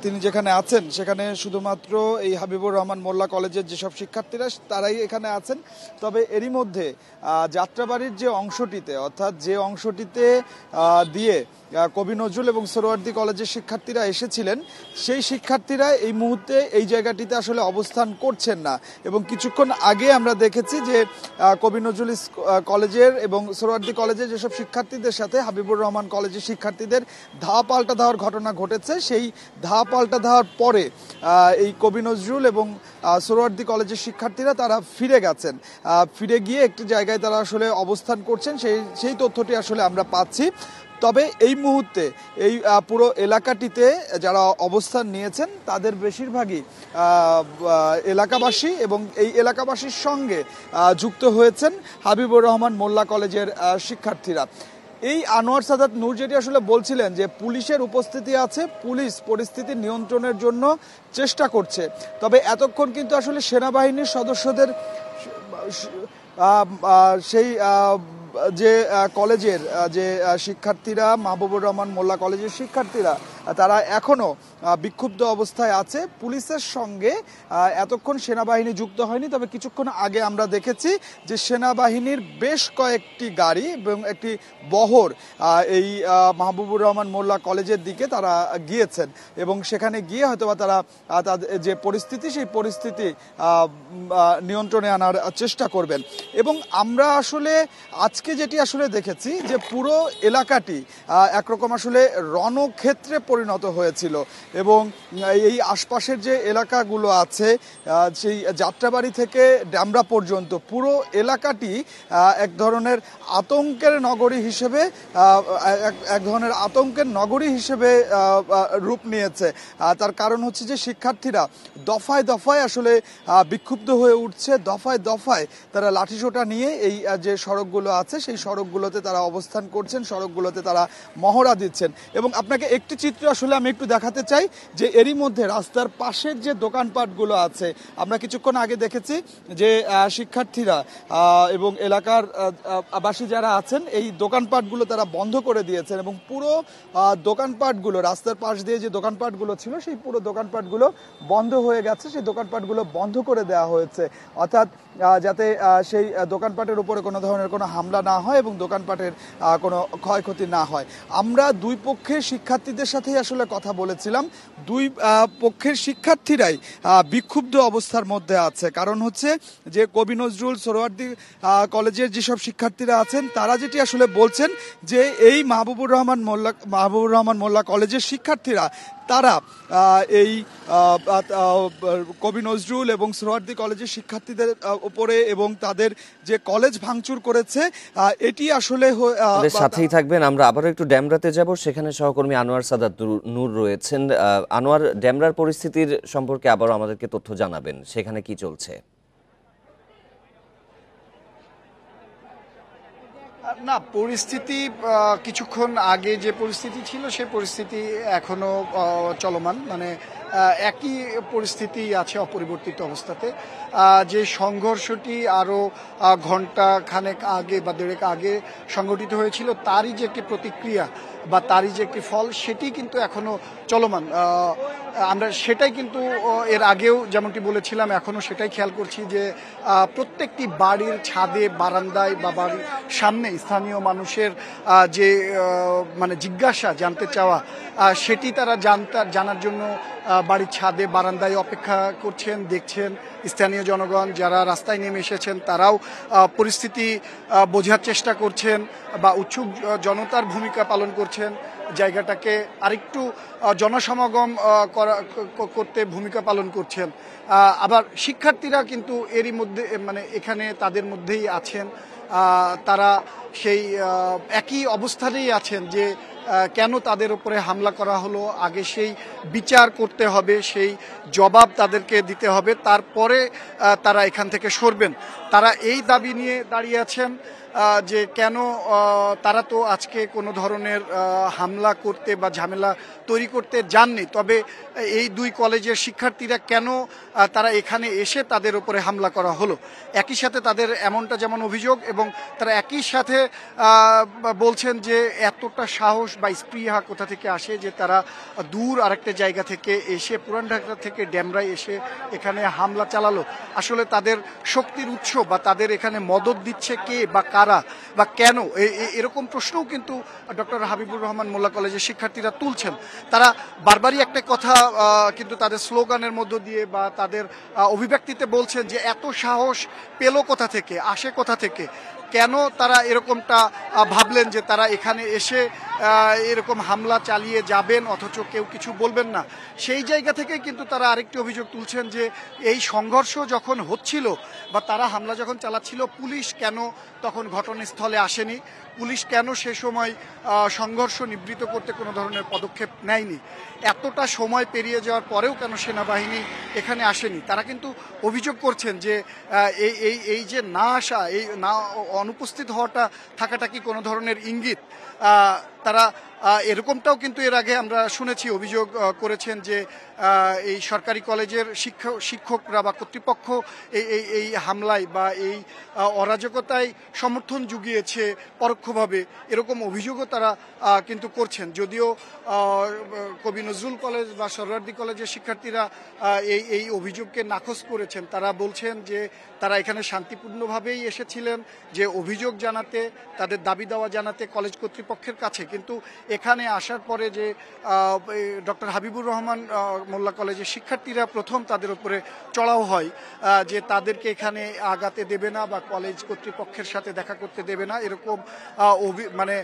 তিনি যেখানে আছেন সেখানে শুধুমাত্র এই হাবিবুর রহমান মোল্লা কলেজের যেসব শিক্ষার্থীরা তারাই এখানে আছেন। তবে এরই মধ্যে যাত্রাবাড়ির যে অংশটিতে, অর্থাৎ যে অংশটিতে দিয়ে কবি নজরুল এবং সোহরাওয়ার্দী কলেজের শিক্ষার্থীরা এসেছিলেন, সেই শিক্ষার্থীরা এই মুহূর্তে এই জায়গাটিতে আসলে অবস্থান করছেন না। এবং কিছুক্ষণ আগে আমরা দেখেছি যে কবি নজরুল কলেজের এবং সোহরাওয়ার্দী কলেজের যেসব শিক্ষার্থীদের সাথে হাবিবুর রহমান কলেজের শিক্ষার্থীদের ধাওয়া পাল্টা ধাওয়ার ঘটনা ঘটেছে, সেই ধাওয়া পাল্টা ধাওয়ার পরে এই কবি নজরুল এবং সোহরাওয়ার্দী কলেজের শিক্ষার্থীরা তারা ফিরে গেছেন। ফিরে গিয়ে একটি জায়গায় তারা আসলে অবস্থান করছেন, সেই তথ্যটি আসলে আমরা পাচ্ছি। তবে এই মুহূর্তে এই পুরো এলাকাটিতে যারা অবস্থান নিয়েছেন তাদের বেশিরভাগই এলাকাবাসী, এবং এই এলাকাবাসীর সঙ্গে যুক্ত হয়েছেন হাবিবুর রহমান মোল্লা কলেজের শিক্ষার্থীরা। এই আনোয়ার সাদাত নূর যেটি আসলে বলছিলেন যে পুলিশের উপস্থিতি আছে, পুলিশ পরিস্থিতি নিয়ন্ত্রণের জন্য চেষ্টা করছে। তবে এতক্ষণ কিন্তু আসলে সেনাবাহিনীর সদস্যদের সেই যে কলেজের যে শিক্ষার্থীরা, মাহবুবুর রহমান মোল্লা কলেজের শিক্ষার্থীরা, তারা এখনো বিক্ষুব্ধ অবস্থায় আছে। পুলিশের সঙ্গে এতক্ষণ সেনাবাহিনী যুক্ত হয়নি, তবে কিছুক্ষণ আগে আমরা দেখেছি যে সেনাবাহিনীর বেশ কয়েকটি গাড়ি এবং একটি বহর এই মাহবুবুর রহমান মোল্লা কলেজের দিকে তারা গিয়েছেন, এবং সেখানে গিয়ে হয়তোবা তারা তাদের যে পরিস্থিতি, সেই পরিস্থিতি নিয়ন্ত্রণে আনার চেষ্টা করবেন। এবং আমরা আসলে আজকে যেটি আসলে দেখেছি যে পুরো এলাকাটি একরকম আসলে রণক্ষেত্রে পরিণত হয়েছিল এবং এই আশপাশের যে এলাকাগুলো আছে সেই যাত্রাবাড়ি থেকে ড্যামরা পর্যন্ত পুরো এলাকাটি এক ধরনের আতঙ্কের নগরী হিসেবে রূপ নিয়েছে। তার কারণ হচ্ছে যে শিক্ষার্থীরা দফায় দফায় আসলে বিক্ষুব্ধ হয়ে উঠছে, দফায় দফায় তারা লাঠিসোঁটা নিয়ে এই যে সড়কগুলো আছে সেই সড়কগুলোতে তারা অবস্থান করছেন, সড়কগুলোতে তারা মহড়া দিচ্ছেন। এবং আপনাকে একটি চিত্র আসলে আমি একটু দেখাতে চাই যে এরই মধ্যে রাস্তার পাশের যে দোকানপাটগুলো আছে, আমরা কিছুক্ষণ আগে দেখেছি যে শিক্ষার্থীরা এবং এলাকার বাসী যারা আছেন এই দোকানপাটগুলো তারা বন্ধ করে দিয়েছেন এবং পুরো দোকানপাটগুলো, রাস্তার পাশ দিয়ে যে দোকানপাটগুলো ছিল সেই পুরো দোকানপাটগুলো বন্ধ হয়ে গেছে, সেই দোকানপাটগুলো বন্ধ করে দেওয়া হয়েছে, অর্থাৎ যাতে সেই দোকানপাটের উপরে কোনো ধরনের কোনো হামলা না হয় এবং দোকানপাটের কোনো ক্ষয়ক্ষতি না হয়। আমরা দুই পক্ষের শিক্ষার্থীদের সাথেই আসলে কথা বলেছিলাম, দুই পক্ষের শিক্ষার্থীরাই বিক্ষুব্ধ অবস্থার মধ্যে আছে। কারণ হচ্ছে যে কবি নজরুল সোহরাওয়ার্দী কলেজের যেসব শিক্ষার্থীরা আছেন তারা যেটি আসলে বলছেন যে এই মাহবুবুর রহমান মোল্লা কলেজের শিক্ষার্থীরা তারা এই কবি নজরুল এবং সোহরাওয়ার্দী কলেজের শিক্ষার্থীদের উপরে এবং তাদের যে কলেজ ভাঙচুর করেছে এটি আসলে সাথেই থাকবেন। আমরা আবারও একটু ড্যামরাতে যাব, সেখানে সহকর্মী আনোয়ার সাদাত নূর রয়েছেন। আনোয়ার, ড্যামরার পরিস্থিতির সম্পর্কে আবারও আমাদেরকে তথ্য জানাবেন, সেখানে কি চলছে? না, পরিস্থিতি কিছুক্ষণ আগে যে পরিস্থিতি ছিল সেই পরিস্থিতি এখনো চলমান, মানে একই পরিস্থিতি আছে অপরিবর্তিত অবস্থাতে। যে সংঘর্ষটি আরও ঘন্টা খানেক আগে বা দেড়েক আগে সংঘটিত হয়েছিল তারই যে একটি প্রতিক্রিয়া বা তারই যে একটি ফল সেটি কিন্তু এখনো চলমান। আমরা সেটাই কিন্তু এর আগেও যেমনটি বলেছিলাম এখনো সেটাই খেয়াল করছি যে প্রত্যেকটি বাড়ির ছাদে, বারান্দায় বা বাড়ির সামনে স্থানীয় মানুষের যে মানে জিজ্ঞাসা, জানতে চাওয়া, সেটি তারা জানার জন্য বাড়ির ছাদে বারান্দায় অপেক্ষা করছেন, দেখছেন। স্থানীয় জনগণ যারা রাস্তায় নেমে এসেছেন তারাও পরিস্থিতি বোঝার চেষ্টা করছেন বা উৎসুক জনতার ভূমিকা পালন করছেন, জায়গাটাকে আরেকটু জনসমাগম করতে ভূমিকা পালন করছেন। আবার শিক্ষার্থীরা কিন্তু এরই মধ্যে মানে এখানে তাদের মধ্যেই আছেন, তারা সেই একই অবস্থানেই আছেন যে কেন তাদের উপরে হামলা করা হলো, আগে সেই বিচার করতে হবে, সেই জবাব তাদেরকে দিতে হবে, তারপরে তারা এখান থেকে সরবেন। তারা এই দাবি নিয়ে দাঁড়িয়ে আছেন যে কেন তারা তো আজকে কোনো ধরনের হামলা করতে বা ঝামেলা তৈরি করতে যাননি, তবে এই দুই কলেজের শিক্ষার্থীরা কেন তারা এখানে এসে তাদের উপরে হামলা করা হলো। একই সাথে তাদের এমনটা যেমন অভিযোগ এবং তারা একই সাথে বলছেন যে এতটা সাহস বা স্পৃহা কোথা থেকে আসে যে তারা দূর আরেকটা জায়গা থেকে এসে, পুরান ঢাকা থেকে ড্যামরায় এসে এখানে হামলা চালালো। আসলে তাদের শক্তির উৎস বা তাদের এখানে মদত দিচ্ছে কে বা কারা বা কেন, এরকম প্রশ্নও কিন্তু ডক্টর হাবিবুর রহমান মোল্লা কলেজের শিক্ষার্থীরা তুলছেন। তারা বারবারই একটা কথা কিন্তু তাদের স্লোগানের মধ্য দিয়ে বা তাদের অভিব্যক্তিতে বলছেন যে এত সাহস পেল কোথা থেকে, আসে কোথা থেকে, কেন তারা এরকমটা ভাবলেন যে তারা এখানে এসে এরকম হামলা চালিয়ে যাবেন অথচ কেউ কিছু বলবেন না। সেই জায়গা থেকে কিন্তু তারা আরেকটি অভিযোগ তুলছেন যে এই সংঘর্ষ যখন হচ্ছিল বা তারা হামলা যখন চালাচ্ছিল পুলিশ কেন তখন ঘটনাস্থলে আসেনি, পুলিশ কেন সে সময় সংঘর্ষ নিবৃত্ত করতে কোনো ধরনের পদক্ষেপ নেয়নি, এতটা সময় পেরিয়ে যাওয়ার পরেও কেন সেনাবাহিনী এখানে আসেনি। তারা কিন্তু অভিযোগ করছেন যে এই যে না আসা, এই না অনুপস্থিত হওয়াটা থাকাটা কি কোনো ধরনের ইঙ্গিত। তারা এরকমটাও কিন্তু এর আগে আমরা শুনেছি, অভিযোগ করেছেন যে এই সরকারি কলেজের শিক্ষকরা বা কর্তৃপক্ষ এই হামলায় বা এই অরাজকতায় সমর্থন জুগিয়েছে পরোক্ষভাবে, এরকম অভিযোগও তারা কিন্তু করছেন। যদিও কবি নজরুল কলেজ বা সোহরাওয়ার্দী কলেজের শিক্ষার্থীরা এই অভিযোগকে নাকচ করেছেন। তারা বলছেন যে তারা এখানে শান্তিপূর্ণভাবেই এসেছিলেন, যে অভিযোগ জানাতে, তাদের দাবি দাওয়া জানাতে কলেজ কর্তৃপক্ষের কাছে, কিন্তু এখানে আসার পরে যে ডক্টর হাবিবুর রহমান মোল্লা কলেজের শিক্ষার্থীরা প্রথম তাদের উপরে চড়াও হয় যে তাদেরকে এখানে আগাতে দেবে না বা কলেজ কর্তৃপক্ষের সাথে দেখা করতে দেবে না, এরকম মানে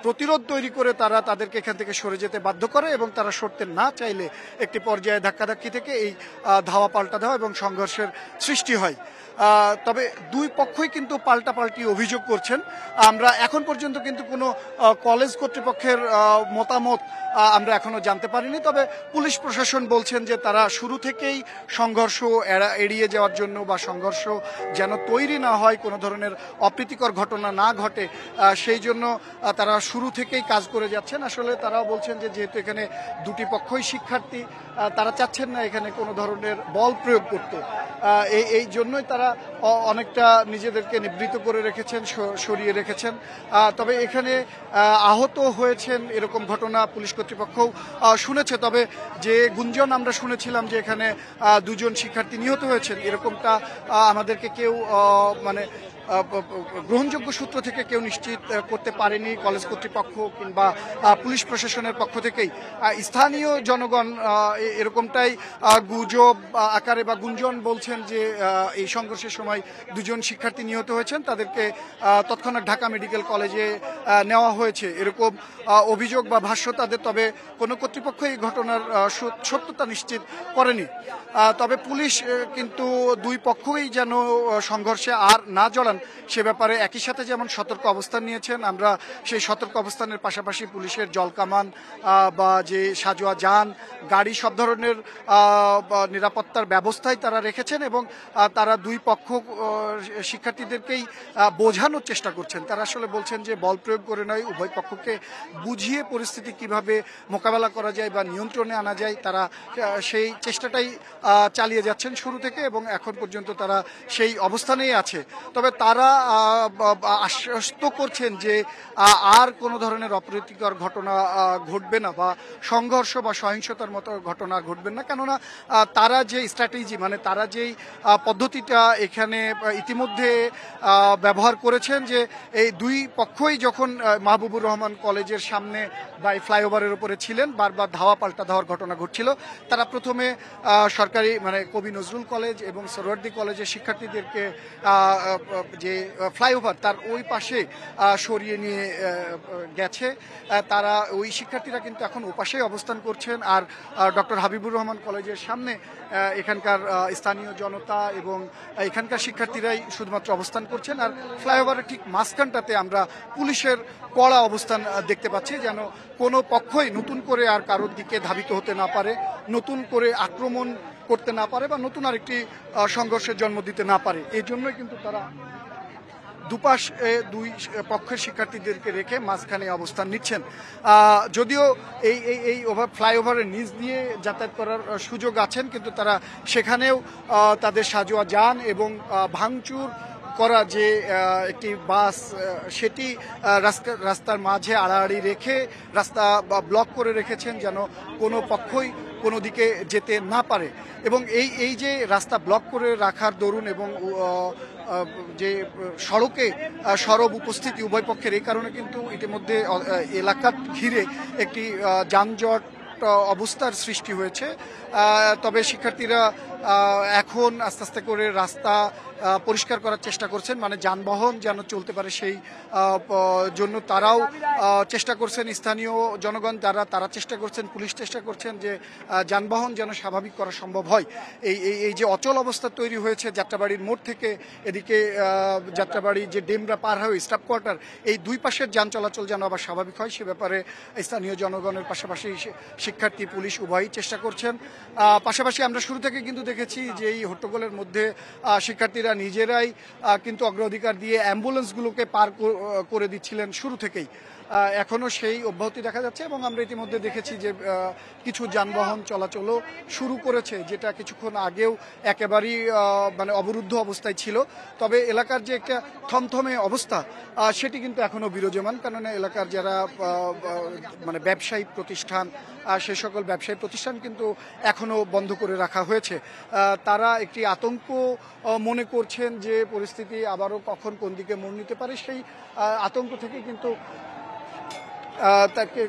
প্রতিরোধ তৈরি করে তারা তাদেরকে এখান থেকে সরে যেতে বাধ্য করে এবং তারা সরতে না চাইলে একটি পর্যায়ে ধাক্কাধাক্কি থেকে এই ধাওয়া পাল্টা দেওয়া এবং সংঘর্ষের সৃষ্টি হয়। তবে দুই পক্ষই কিন্তু পাল্টাপাল্টি অভিযোগ করছেন। আমরা এখন পর্যন্ত কিন্তু কোনো কলেজ কর্তৃপক্ষের মতামত আমরা এখনো জানতে পারিনি। তবে পুলিশ প্রশাসন বলছেন যে তারা শুরু থেকেই সংঘর্ষ এড়িয়ে যাওয়ার জন্য বা সংঘর্ষ যেন তৈরি না হয়, কোনো ধরনের অপ্রীতিকর ঘটনা না ঘটে, সেই জন্য তারা শুরু থেকেই কাজ করে যাচ্ছেন। আসলে তারাও বলছেন যে যেহেতু এখানে দুটি পক্ষই শিক্ষার্থী, তারা চাচ্ছেন না এখানে কোনো ধরনের বল প্রয়োগ করতে। এই জন্যই তারা অনেকটা নিজেদেরকে নিবৃত করে রেখেছেন, সরিয়ে রেখেছেন। তবে এখানে আহত হয়েছেন এরকম ঘটনা পুলিশ কর্তৃপক্ষও শুনেছে। তবে যে গুঞ্জন আমরা শুনেছিলাম যে এখানে দুজন শিক্ষার্থী নিহত হয়েছেন, এরকমটা আমাদেরকে কেউ মানে গ্রহণযোগ্য সূত্র থেকে কেউ নিশ্চিত করতে পারেনি, কলেজ কর্তৃপক্ষ কিংবা পুলিশ প্রশাসনের পক্ষ থেকেই। স্থানীয় জনগণ এরকমটাই গুজব আকারে বা গুঞ্জন বলছেন যে এই সংঘর্ষের সময় দুজন শিক্ষার্থী নিহত হয়েছেন, তাদেরকে তৎক্ষণাৎ ঢাকা মেডিকেল কলেজে নেওয়া হয়েছে, এরকম অভিযোগ বা ভাষ্য তাদের। তবে কোনো কর্তৃপক্ষ এই ঘটনার সত্যতা নিশ্চিত করেনি। তবে পুলিশ কিন্তু দুই পক্ষই যেন সংঘর্ষে আর না জড়ান সে ব্যাপারে একই সাথে যেমন সতর্ক অবস্থান নিয়েছেন, আমরা সেই সতর্ক অবস্থানের পাশাপাশি পুলিশের জলকামান বা যে সাজোয়া যান, গাড়ি, সব ধরনের নিরাপত্তার ব্যবস্থাই তারা রেখেছেন এবং তারা দুই পক্ষ শিক্ষার্থীদেরকেই বোঝানোর চেষ্টা করছেন। তারা আসলে বলছেন যে বল প্রয়োগ করে নয়, উভয় পক্ষকে বুঝিয়ে পরিস্থিতি কিভাবে মোকাবেলা করা যায় বা নিয়ন্ত্রণে আনা যায়, তারা সেই চেষ্টাটাই চালিয়ে যাচ্ছেন শুরু থেকে এবং এখন পর্যন্ত তারা সেই অবস্থানেই আছে। তবে তারা আশ্বস্ত করছেন যে আর কোনো ধরনের অপ্রীতিকর ঘটনা ঘটবে না বা সংঘর্ষ বা সহিংসতার মতো ঘটনা ঘটবে না, কেননা তারা যে স্ট্র্যাটেজি মানে তারা যেই পদ্ধতিটা এখানে ইতিমধ্যে ব্যবহার করেছেন যে এই দুই পক্ষই যখন মাহবুবুর রহমান কলেজের সামনে বা এই ফ্লাইওভারের উপরে ছিলেন, বারবার ধাওয়া পাল্টা ধাওয়ার ঘটনা ঘটছিল। তারা প্রথমে সরকারি মানে কবি নজরুল কলেজ এবং সোহরাওয়ার্দী কলেজের শিক্ষার্থীদেরকে যে ফ্লাইওভার তার ওই পাশে সরিয়ে নিয়ে গেছে। তারা ওই শিক্ষার্থীরা কিন্তু এখন ওপাশেই অবস্থান করছেন। আর ডক্টর হাবিবুর রহমান কলেজের সামনে এখানকার স্থানীয় জনতা এবং এখানকার শিক্ষার্থীরাই শুধুমাত্র অবস্থান করছেন। আর ফ্লাইওভারের ঠিক মাঝখানটাতে আমরা পুলিশের কড়া অবস্থান দেখতে পাচ্ছি, যেন কোনো পক্ষই নতুন করে আর কারোর দিকে ধাবিত হতে না পারে, নতুন করে আক্রমণ করতে না পারে বা নতুন আরেকটি সংঘর্ষের জন্ম দিতে না পারে। এই জন্যই কিন্তু তারা দুপাশ দুই পক্ষের শিক্ষার্থীদেরকে রেখে মাঝখানে অবস্থান নিচ্ছেন। যদিও এই ফ্লাইওভারের নিচ দিয়ে যাতায়াত করার সুযোগ আছেন, কিন্তু তারা সেখানেও তাদের সাজোয়া যান এবং ভাঙচুর করা যে একটি বাস সেটি রাস্তার মাঝে আড়াআড়ি রেখে রাস্তা ব্লক করে রেখেছেন যেন কোনো পক্ষই কোনো দিকে যেতে না পারে। এবং এই যে রাস্তা ব্লক করে রাখার দরুন এবং যে সড়কে সরব উপস্থিতি উভয় পক্ষের, এই কারণে কিন্তু ইতিমধ্যে এলাকা ঘিরে একটি যানজট অবস্থার সৃষ্টি হয়েছে। তবে শিক্ষার্থীরা এখন আস্তে আস্তে করে রাস্তা পরিষ্কার করার চেষ্টা করছেন, মানে যানবাহন যেন চলতে পারে সেই জন্য তারাও চেষ্টা করছেন। স্থানীয় জনগণ তারা চেষ্টা করছেন, পুলিশ চেষ্টা করছেন যে যানবাহন যেন স্বাভাবিক করা সম্ভব হয়। এই যে অচল অবস্থা তৈরি হয়েছে যাত্রাবাড়ির মোড় থেকে এদিকে যাত্রাবাড়ি যে ডেমরা পার হয়ে স্টাফ কোয়ার্টার, এই দুই পাশের যান চলাচল যেন আবার স্বাভাবিক হয় সে ব্যাপারে স্থানীয় জনগণের পাশাপাশি শিক্ষার্থী পুলিশ উভয়ই চেষ্টা করছেন। পাশাপাশি আমরা শুরু থেকে কিন্তু দেখেছি যে এই হট্টগোলের মধ্যে শিক্ষার্থীরা নিজেরাই কিন্তু অগ্রাধিকার দিয়ে অ্যাম্বুলেন্সগুলোকে পার করে দিচ্ছিলেন শুরু থেকেই। এখনো সেই অব্যাহতি দেখা যাচ্ছে এবং আমরা ইতিমধ্যে দেখেছি যে কিছু যানবাহন চলাচলও শুরু করেছে, যেটা কিছুক্ষণ আগেও একেবারেই মানে অবরুদ্ধ অবস্থায় ছিল। তবে এলাকার যে একটা থমথমে অবস্থা সেটি কিন্তু এখনো বিরাজমান, কেননা এলাকার যারা মানে ব্যবসায়িক প্রতিষ্ঠান সে সকল ব্যবসায়ী প্রতিষ্ঠান কিন্তু এখনো বন্ধ করে রাখা হয়েছে। তারা একটি আতঙ্ক মনে করছেন যে পরিস্থিতি আবারও কখন কোন দিকে মোড় নিতে পারে, সেই আতঙ্ক থেকে কিন্তু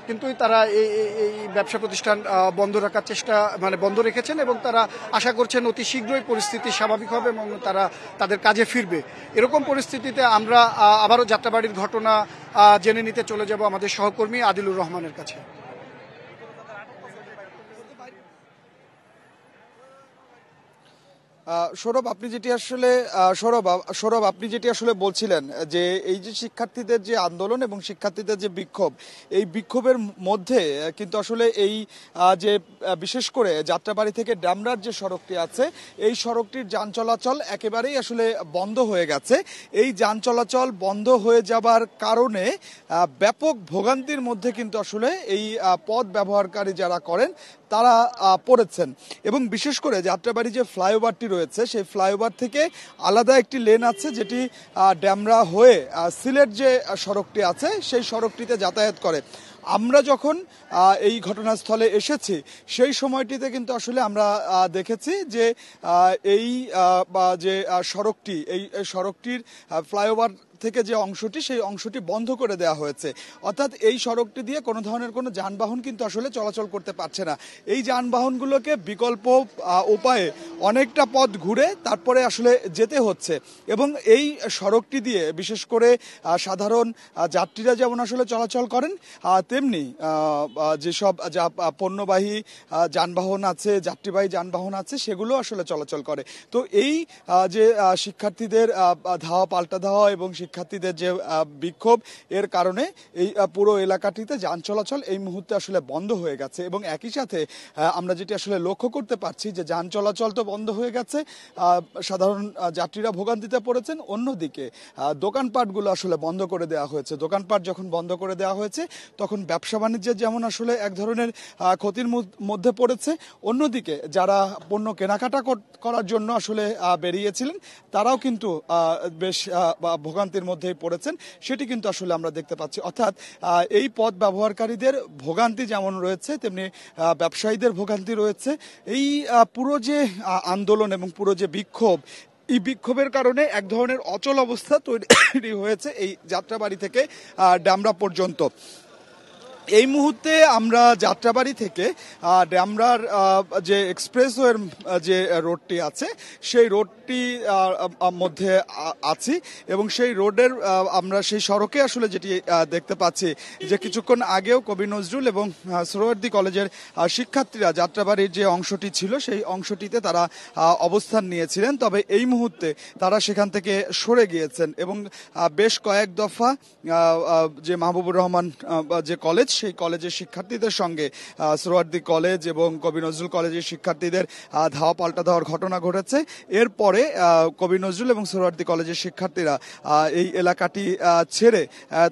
কিন্তু তারা এই ব্যবসা প্রতিষ্ঠান বন্ধ রাখার চেষ্টা বন্ধ রেখেছেন এবং তারা আশা করছেন অতি শীঘ্রই পরিস্থিতি স্বাভাবিক হবে এবং তারা তাদের কাজে ফিরবে। এরকম পরিস্থিতিতে আমরা আবারও যাত্রাবাড়ির ঘটনা জেনে নিতে চলে যাব আমাদের সহকর্মী আদিলুর রহমানের কাছে। সৌরভ আপনি যেটি আসলে বলছিলেন যে এই যে শিক্ষার্থীদের যে আন্দোলন এবং শিক্ষার্থীদের যে বিক্ষোভ, এই বিক্ষোভের মধ্যে কিন্তু আসলে এই যে বিশেষ করে যাত্রাবাড়ি থেকে ড্যামরার যে সড়কটি আছে এই সড়কটির যান চলাচল একেবারেই আসলে বন্ধ হয়ে গেছে। এই যান চলাচল বন্ধ হয়ে যাবার কারণে ব্যাপক ভোগান্তির মধ্যে কিন্তু আসলে এই পথ ব্যবহারকারী যারা করেন তারা পড়েছেন। এবং বিশেষ করে যাত্রাবাড়ি যে ফ্লাইওভারটি রয়েছে সেই ফ্লাইওভার থেকে আলাদা একটি লেন আছে যেটি ড্যামরা হয়ে সিলেট যে সড়কটি আছে সেই সড়কটিতে যাতায়াত করে। আমরা যখন এই ঘটনাস্থলে এসেছি সেই সময়টিতে কিন্তু আসলে আমরা দেখেছি যে এই যে সড়কটি এই সড়কটির ফ্লাইওভার থেকে যে অংশটি সেই অংশটি বন্ধ করে দেওয়া হয়েছে, অর্থাৎ এই সড়কটি দিয়ে কোনো ধরনের কোনো যানবাহন কিন্তু আসলে চলাচল করতে পারছে না। এই যানবাহনগুলোকে বিকল্প উপায়ে অনেকটা পথ ঘুরে তারপরে আসলে যেতে হচ্ছে এবং এই সড়কটি দিয়ে বিশেষ করে সাধারণ যাত্রীরা যেমন আসলে চলাচল করেন তেমনি যেসব পণ্যবাহী যানবাহন আছে, যাত্রীবাহী যানবাহন আছে সেগুলো আসলে চলাচল করে। তো এই যে শিক্ষার্থীদের ধাওয়া পাল্টা ধাওয়া এবং শিক্ষার্থীদের যে বিক্ষোভ এর কারণে এই পুরো এলাকাটিতে যান চলাচল এই মুহূর্তে আসলে বন্ধ হয়ে গেছে এবং একই সাথে আমরা যেটি আসলে লক্ষ্য করতে পারছি যে যান চলাচল তো বন্ধ হয়ে গেছে, সাধারণ যাত্রীরা ভোগান্তিতে পড়েছেন, অন্যদিকে দোকানপাটগুলো আসলে বন্ধ করে দেওয়া হয়েছে। দোকানপাট যখন বন্ধ করে দেওয়া হয়েছে তখন ব্যবসা বাণিজ্যের যেমন আসলে এক ধরনের ক্ষতির মধ্যে পড়েছে, অন্যদিকে যারা পণ্য কেনাকাটা করার জন্য আসলে বেরিয়েছিলেন তারাও কিন্তু বেশ ভোগান্তির মধ্যেই পড়েছেন, সেটি কিন্তু আসলে আমরা দেখতে পাচ্ছি। অর্থাৎ এই পথ ব্যবহারকারীদের ভোগান্তি যেমন রয়েছে তেমনি ব্যবসায়ীদের ভোগান্তি রয়েছে। এই পুরো যে আন্দোলন এবং পুরো যে বিক্ষোভ, এই বিক্ষোভের কারণে এক ধরনের অচল অবস্থা তৈরি হয়েছে এই যাত্রাবাড়ি থেকে ড্যামরা পর্যন্ত। এই মুহূর্তে আমরা যাত্রাবাড়ি থেকে ড্যামরার যে এক্সপ্রেসওয়ের যে রোডটি আছে সেই রোডটি মধ্যে আছি এবং সেই রোডের আমরা সেই সড়কে আসলে যেটি দেখতে পাচ্ছি যে কিছুক্ষণ আগেও কবি নজরুল এবং সোহরাওয়ার্দী কলেজের শিক্ষার্থীরা যাত্রাবাড়ির যে অংশটি ছিল সেই অংশটিতে তারা অবস্থান নিয়েছিলেন, তবে এই মুহূর্তে তারা সেখান থেকে সরে গিয়েছেন এবং বেশ কয়েক দফা যে মাহবুবুর রহমান যে কলেজ সেই কলেজের শিক্ষার্থীদের সঙ্গে সোহরাওয়ার্দী কলেজ এবং কবি নজরুল কলেজের শিক্ষার্থীদের ধাওয়া পাল্টা দেওয়ার ঘটনা ঘটেছে। এরপরে কবি নজরুল এবং সোহরাওয়ার্দী কলেজের শিক্ষার্থীরা এই এলাকাটি ছেড়ে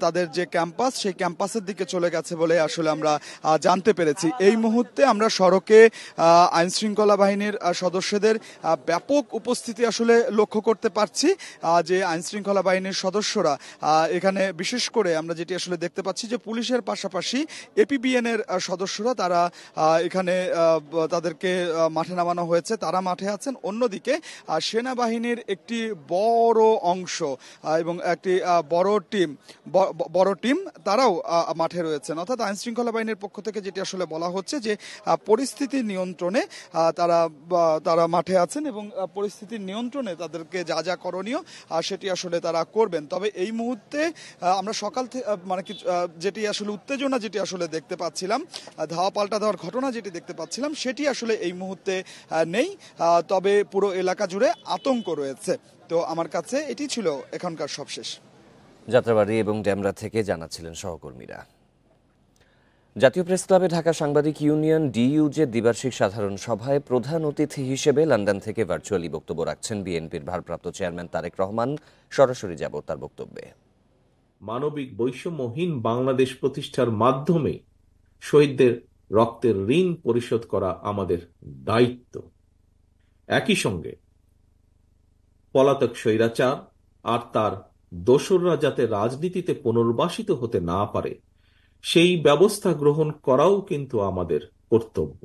তাদের যে ক্যাম্পাস সেই ক্যাম্পাসের দিকে চলে গেছে বলে আসলে আমরা জানতে পেরেছি। এই মুহূর্তে আমরা সড়কে আইন শৃঙ্খলা বাহিনীর সদস্যদের ব্যাপক উপস্থিতি আসলে লক্ষ্য করতে পারছি যে আইন শৃঙ্খলা বাহিনীর সদস্যরা এখানে বিশেষ করে আমরা যেটি আসলে দেখতে পাচ্ছি যে পুলিশের পাশাপাশি এপিবিএন এর সদস্যরা তারা এখানে তাদেরকে মাঠে নামানো হয়েছে, তারা মাঠে আছেন। অন্যদিকে সেনাবাহিনীর একটি বড় অংশ এবং একটি বড় টিম তারাও মাঠে রয়েছেন। অর্থাৎ আইন শৃঙ্খলা বাহিনীর পক্ষ থেকে যেটি আসলে বলা হচ্ছে যে পরিস্থিতি নিয়ন্ত্রণে তারা মাঠে আছেন এবং পরিস্থিতির নিয়ন্ত্রণে তাদেরকে যা যা করণীয় সেটি আসলে তারা করবেন। তবে এই মুহূর্তে আমরা সকাল থেকে যেটি আসলে উত্তেজনা যেটি আসলে দেখতে পাচ্ছিলাম, ধাওয়া পাল্টা দেওয়ার ঘটনা যেটি দেখতে পাচ্ছিলাম সেটি আসলে এই মুহূর্তে নেই, তবে পুরো এলাকা জুড়ে আতঙ্ক রয়েছে। তো আমার কাছে এটি ছিল এখনকার সবশেষ। যাত্রাবাড়ি এবং ড্যামরা থেকে জানাচ্ছিলেন সহকর্মীরা। জাতীয় প্রেস ক্লাবে ঢাকা সাংবাদিক ইউনিয়ন ডিইউজে দ্বিবার্ষিক সাধারণ সভায় প্রধান অতিথি হিসেবে লন্ডন থেকে ভার্চুয়ালি বক্তব্য রাখছেন বিএনপির ভারপ্রাপ্ত চেয়ারম্যান তারেক রহমান। সরাসরি যাব তার বক্তব্যে। মানবিক বৈষম্যহীন বাংলাদেশ প্রতিষ্ঠার মাধ্যমে শহীদদের রক্তের ঋণ পরিশোধ করা আমাদের দায়িত্ব। একই সঙ্গে পলাতক স্বৈরাচার আর তার দোসররা যাতে রাজনীতিতে পুনর্বাসিত হতে না পারে সেই ব্যবস্থা গ্রহণ করাও কিন্তু আমাদের কর্তব্য।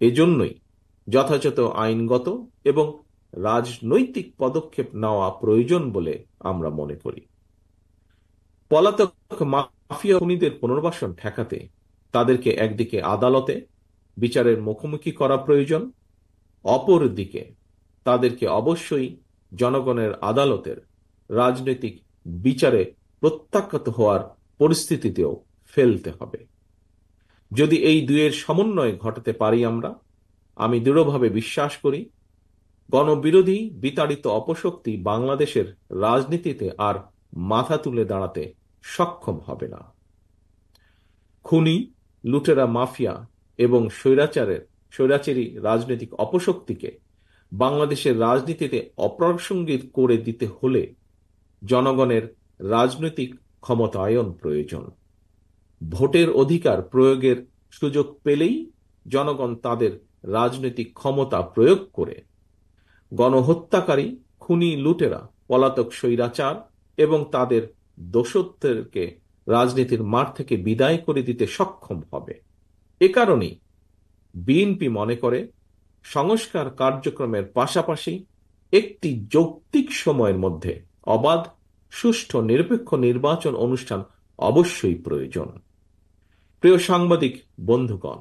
এজন্যই যথাযথ আইনগত এবং রাজনৈতিক পদক্ষেপ নেওয়া প্রয়োজন বলে আমরা মনে করি। পলাতক মাফিয়া খুনিদের পুনর্বাসন ঠেকাতে তাদেরকে একদিকে আদালতে বিচারের মুখোমুখি করা প্রয়োজন, অপরদিকে তাদেরকে অবশ্যই জনগণের আদালতের রাজনৈতিক বিচারে প্রত্যাখ্যাত হওয়ার পরিস্থিতিতেও ফেলতে হবে। যদি এই দুয়ের সমন্বয় ঘটাতে পারি আমি দৃঢ়ভাবে বিশ্বাস করি গণবিরোধী বিতাড়িত অপশক্তি বাংলাদেশের রাজনীতিতে আর মাথা তুলে দাঁড়াতে সক্ষম হবে না। খুনি, লুটেরা, মাফিয়া এবং স্বৈরাচারী রাজনৈতিক অপশক্তিকে বাংলাদেশের রাজনীতিতে অপ্রাসঙ্গিক করে দিতে হলে জনগণের রাজনৈতিক ক্ষমতায়ন প্রয়োজন। ভোটের অধিকার প্রয়োগের সুযোগ পেলেই জনগণ তাদের রাজনৈতিক ক্ষমতা প্রয়োগ করে গণহত্যাকারী, খুনি, লুটেরা, পলাতক স্বৈরাচার এবং তাদের দোষত্বকে রাজনীতির মাঠ থেকে বিদায় করে দিতে সক্ষম হবে। এ কারণেই বিএনপি মনে করে সংস্কার কার্যক্রমের পাশাপাশি একটি যৌক্তিক সময়ের মধ্যে অবাধ, সুষ্ঠু, নিরপেক্ষ নির্বাচন অনুষ্ঠান অবশ্যই প্রয়োজন। প্রিয় সাংবাদিক বন্ধুগণ,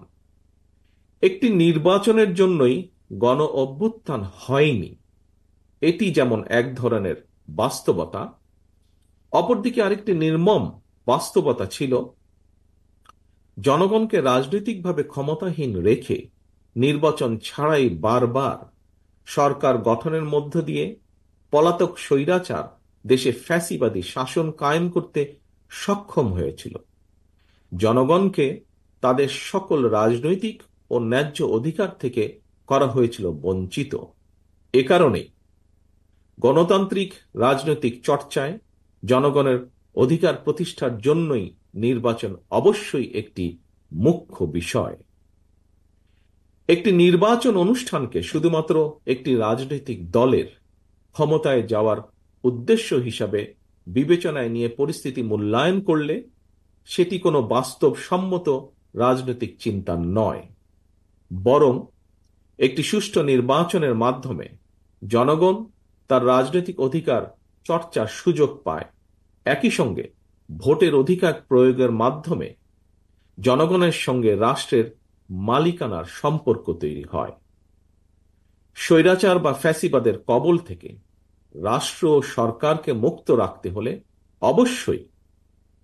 একটি নির্বাচনের জন্যই গণ অভ্যুত্থান হয়নি, এটি যেমন এক ধরনের বাস্তবতা, অপরদিকে আরেকটি নির্মম বাস্তবতা ছিল জনগণকে রাজনৈতিকভাবে ক্ষমতাহীন রেখে নির্বাচন ছাড়াই বারবার সরকার গঠনের মধ্য দিয়ে পলাতক স্বৈরাচার দেশে ফ্যাসিবাদী শাসন কায়েম করতে সক্ষম হয়েছিল। জনগণকে তাদের সকল রাজনৈতিক ও ন্যায্য অধিকার থেকে করা হয়েছিল বঞ্চিত। এ কারণে গণতান্ত্রিক রাজনৈতিক চর্চায় জনগণের অধিকার প্রতিষ্ঠার জন্যই নির্বাচন অবশ্যই একটি মুখ্য বিষয়। একটি নির্বাচন অনুষ্ঠানকে শুধুমাত্র একটি রাজনৈতিক দলের ক্ষমতায় যাওয়ার উদ্দেশ্য হিসাবে বিবেচনায় নিয়ে পরিস্থিতি মূল্যায়ন করলে সেটি কোনো বাস্তবসম্মত রাজনৈতিক চিন্তা নয়, বরং একটি সুষ্ঠু নির্বাচনের মাধ্যমে জনগণ তার রাজনৈতিক অধিকার চর্চার সুযোগ পায়। একই সঙ্গে ভোটের অধিকার প্রয়োগের মাধ্যমে জনগণের সঙ্গে রাষ্ট্রের মালিকানার সম্পর্ক তৈরি হয়। স্বৈরাচার বা ফ্যাসিবাদের কবল থেকে রাষ্ট্র ও সরকারকে মুক্ত রাখতে হলে অবশ্যই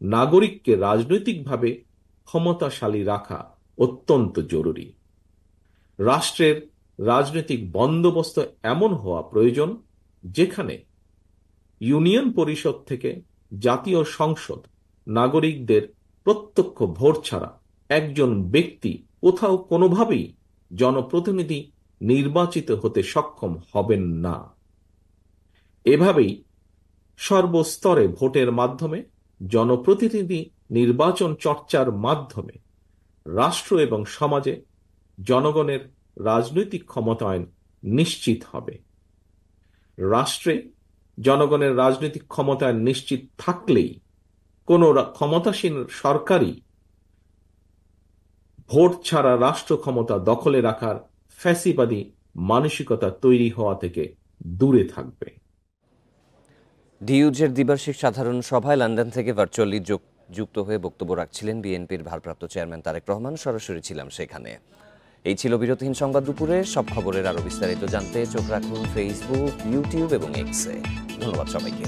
নাগরিককে রাজনৈতিকভাবে ক্ষমতাশালী রাখা অত্যন্ত জরুরি। রাষ্ট্রের রাজনৈতিক বন্দোবস্ত এমন হওয়া প্রয়োজন যেখানে ইউনিয়ন পরিষদ থেকে জাতীয় সংসদ নাগরিকদের প্রত্যক্ষ ভোট ছাড়া একজন ব্যক্তি কোথাও কোনোভাবেই জনপ্রতিনিধি নির্বাচিত হতে সক্ষম হবেন না। এভাবেই সর্বস্তরে ভোটের মাধ্যমে জনপ্রতিনিধি নির্বাচন চর্চার মাধ্যমে রাষ্ট্র এবং সমাজে জনগণের রাজনৈতিক ক্ষমতায়ন নিশ্চিত হবে। রাষ্ট্রে জনগণের রাজনৈতিক ক্ষমতায়ন নিশ্চিত থাকলেই কোন ক্ষমতাসীন সরকারই ভোট ছাড়া রাষ্ট্র ক্ষমতা দখলে রাখার ফ্যাসিবাদী মানসিকতা তৈরি হওয়া থেকে দূরে থাকবে। ডিইউজের দ্বিবার্ষিক সাধারণ সভায় লন্ডন থেকে ভার্চুয়ালি যুক্ত হয়ে বক্তব্য রাখছিলেন বিএনপির ভারপ্রাপ্ত চেয়ারম্যান তারেক রহমান। সরাসরি ছিলাম সেখানে। এই ছিল বিরতিহীন সংবাদ দুপুরে। সব খবরের আরো বিস্তারিত জানতে চোখ রাখুন ফেসবুক, ইউটিউব এবং এক্সে। ধন্যবাদ সবাইকে।